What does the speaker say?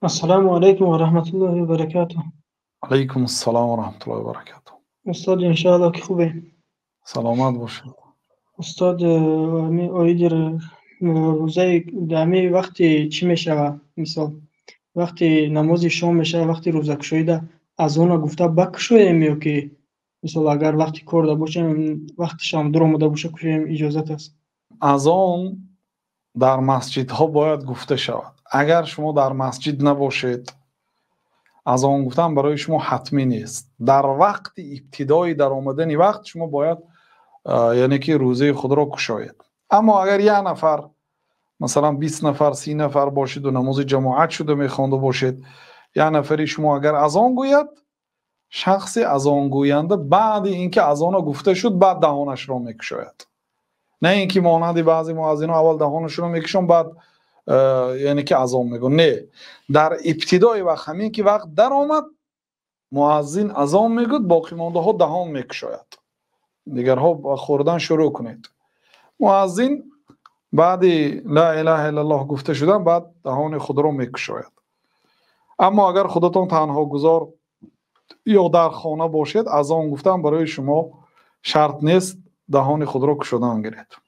السلام علیکم و رحمت الله و برکاته. علیکم السلام و رحمت الله و برکاته. استاد انشاءالله که خوبه. سلامت باشید. استاد آیدی روزه دمی وقتی چی میشه؟ مثال وقتی نماز شام میشه، وقتی روزه کشیده از اون گفته بکشویم یا که مثال اگر وقتی کرده باشیم وقتی شام در اومده باشه کشویم اجازت است؟ از آن در مسجدها باید گفته شود. اگر شما در مسجد نباشید از آن گفتن برای شما حتمی نیست. در وقت ابتدای در آمدن وقت شما باید یعنی که روزه خود را کشایید. اما اگر یک نفر مثلا 20 نفر 30 نفر باشید و نماز جماعت شده میخوانده باشید، یک نفری شما اگر از آن گوید، شخصی از آن گوینده بعد اینکه از آن گفته شد بعد دهانش را میکشاید، نه اینکه مانند بعضی مؤذنین اول دهانشون رو میکشن بعد یعنی که اذان میگن. نه، در ابتدای وقت همین که وقت در آمد مؤذن اذان میگه، باقی مانده ها دهان میکشاید، دیگرها با خوردن شروع کنید. مؤذن بعد لا اله الا الله گفته شدن بعد دهان خود را میکشاید. اما اگر خودتان تنها گذار یا در خانه باشید، اذان گفتن برای شما شرط نیست، دهان خود را کشودن گیرید.